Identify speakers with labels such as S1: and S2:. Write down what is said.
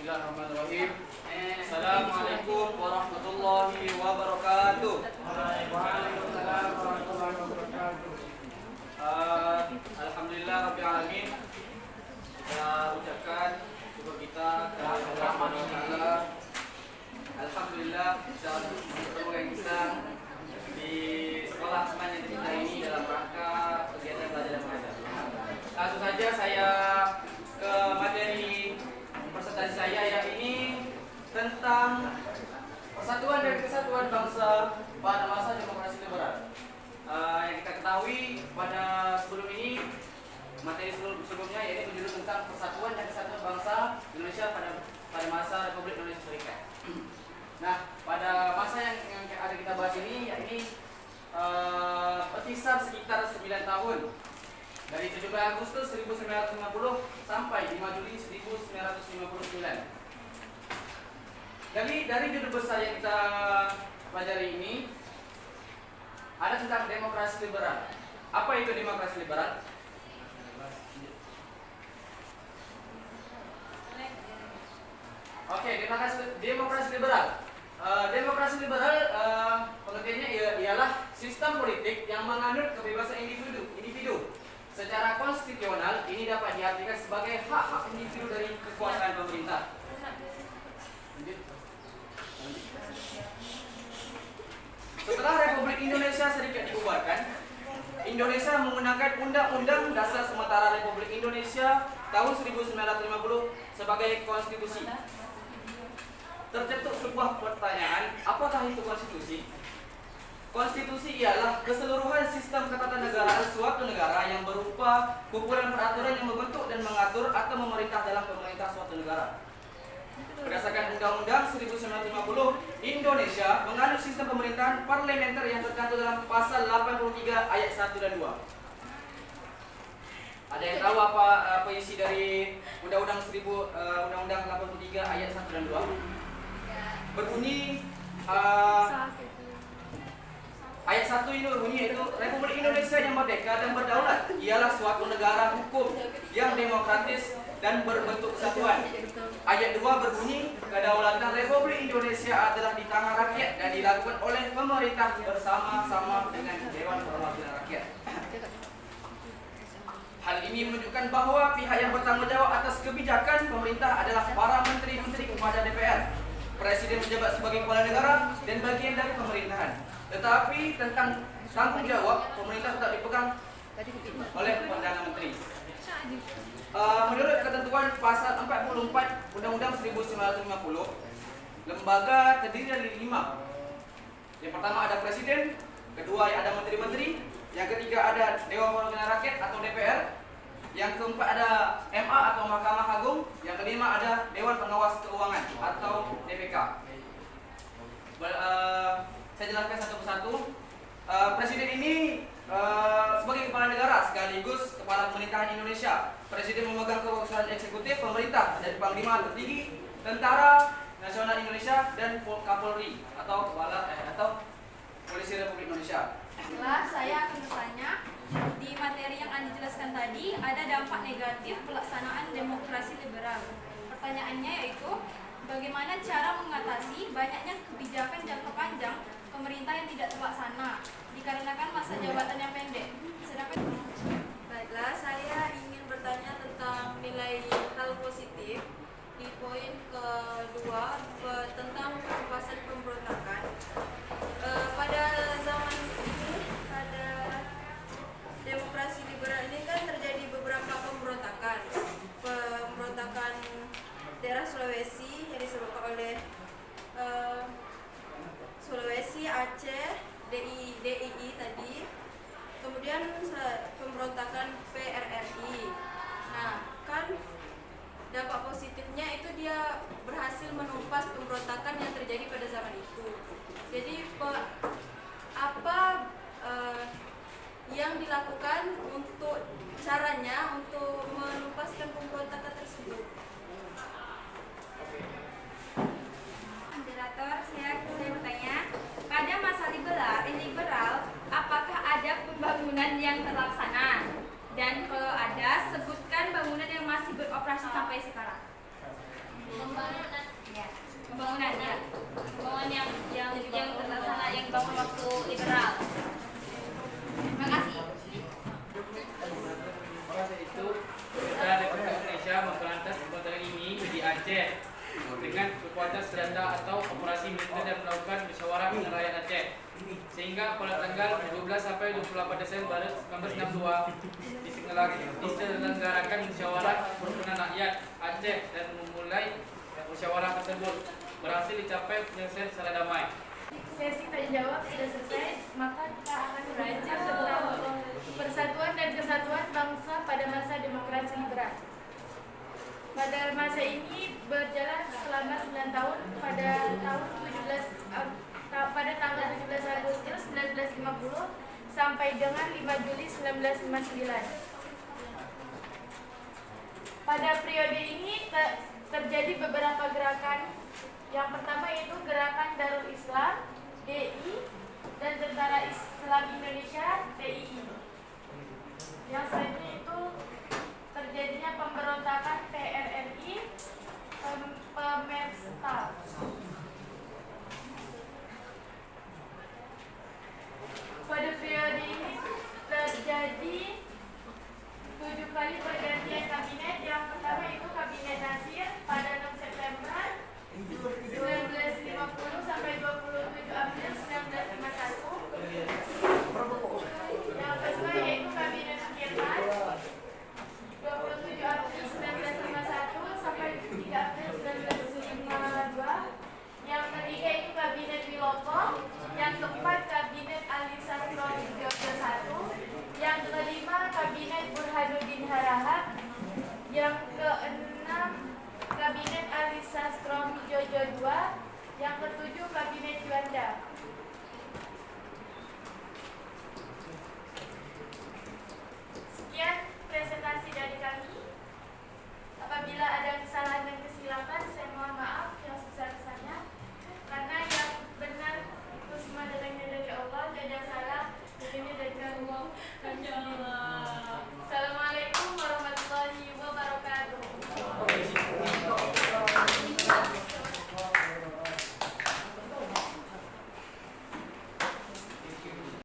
S1: Bismillahirrahmanirrahim. Assalamualaikum warahmatullahi wabarakatuh.
S2: Waalaikumsalam warahmatullahi wabarakatuh.
S1: Alhamdulillah Rabbil Alamin. Kita ucapkan syukur kita kepada Allah Subhanahu wa Ta'ala. Alhamdulillah bisa bertemu dengan kita di sekolah semuanya kita ini dalam rangka kegiatan belajar dan mengajar. Langsung saja saya ke materi presentasi saya, yang ini tentang persatuan dan kesatuan bangsa pada masa demokrasi liberal. Yang kita ketahui pada sebelum ini, materi sebelumnya yaitu berjudul tentang persatuan dan kesatuan bangsa Indonesia pada masa Republik Indonesia Serikat. Nah, pada masa yang ada kita bahas ini, yakni berkisar sekitar 9 tahun, dari 17 Agustus 1950 sampai 5 Juli 1959. Dari judul besar yang kita pelajari ini ada tentang demokrasi liberal. Apa itu demokrasi liberal? Oke, demokrasi liberal. Demokrasi liberal pengertiannya ialah sistem politik yang menganut kebebasan individu. Secara konstitusional, ini dapat diartikan sebagai hak individu dari kekuasaan pemerintah. Setelah Republik Indonesia Serikat dibubarkan, Indonesia menggunakan Undang-Undang Dasar Sementara Republik Indonesia tahun 1950 sebagai konstitusi. Tercetus sebuah pertanyaan, apakah itu konstitusi? Konstitusi ialah keseluruhan sistem ketatanegaraan suatu negara yang berupa kumpulan peraturan yang membentuk dan mengatur atau memerintah dalam pemerintah suatu negara. Berdasarkan Undang-Undang 1950, Indonesia menganut sistem pemerintahan parlementer yang tercantum dalam pasal 83 ayat 1 dan 2. Ada yang tahu apa isi dari Undang-Undang 83 ayat 1 dan 2? Berbunyi ayat 1 ini berbunyi, yaitu Republik Indonesia yang merdeka dan berdaulat ialah suatu negara hukum yang demokratis dan berbentuk kesatuan. Ayat 2 berbunyi, kedaulatan Republik Indonesia adalah di tangan rakyat dan dilakukan oleh pemerintah bersama-sama dengan Dewan Perwakilan Rakyat. Hal ini menunjukkan bahwa pihak yang bertanggung jawab atas kebijakan pemerintah adalah para menteri-menteri kepada DPR. Presiden menjabat sebagai kepala negara dan bagian dari pemerintahan. Tetapi tentang tanggung jawab pemerintah tetap dipegang oleh Perdana Menteri. Menurut ketentuan pasal 44 Undang-Undang 1950, lembaga terdiri dari 5. Yang pertama ada presiden, kedua ada menteri-menteri, yang ketiga ada Dewan Perwakilan Rakyat atau DPR, yang keempat ada MA atau Mahkamah Agung, yang kelima ada Dewan Pengawas Keuangan atau DPK. Saya jelaskan satu persatu. Presiden ini sebagai kepala negara sekaligus kepala pemerintahan Indonesia. Presiden memegang kekuasaan eksekutif pemerintah dari Panglima tertinggi, Tentara Nasional Indonesia, dan Kapolri atau Polisi Republik Indonesia.
S3: Setelah saya akan bertanya, di materi yang Anda jelaskan tadi ada dampak negatif pelaksanaan demokrasi liberal. Pertanyaannya yaitu, bagaimana cara mengatasi banyaknya kebijakan jangka panjang pemerintah yang tidak terlaksana dikarenakan masa jabatan yang pendek.
S4: Baiklah, saya ingin bertanya tentang nilai hal positif di poin kedua tentang kebebasan pemberontakan. Pada zaman ini, pada demokrasi liberal ini kan terjadi beberapa pemberontakan daerah Sulawesi yang disebabkan oleh Sulawesi, Aceh, DII tadi, kemudian pemberontakan PRRI.
S1: sehingga pada tanggal 17 sampai 28 Desember 1962 diselenggarakan musyawarah perwakilan rakyat Aceh dan memulai musyawarah tersebut berhasil dicapai penyelesaian secara damai.
S5: Sesi tanya jawab sudah selesai, maka kita akan belajar tentang persatuan dan kesatuan bangsa pada masa demokrasi liberal. Pada masa ini berjalan selama 9 tahun pada tanggal 17 Agustus 1950 sampai dengan 5 Juli 1959. Pada periode ini terjadi beberapa gerakan. Yang pertama itu Gerakan Darul Islam (DI) dan Tentara Islam Indonesia (TII). Yang selanjutnya itu terjadinya pemberontakan PRRI Pemersta. Pada periode ini terjadi 7 kali pergantian kabinet. Yang pertama itu Kabinet Nasir pada 6 September 1950 sampai 27 April 1951. Yang kedua yaitu Kabinet Sudirman 27 April 1951 sampai 3 April 1952. Yang ketiga itu Kabinet Wilopo. Yang keempat Kabinet Ali Sastro 31. Yang kelima Kabinet Burhanuddin Harahap. Yang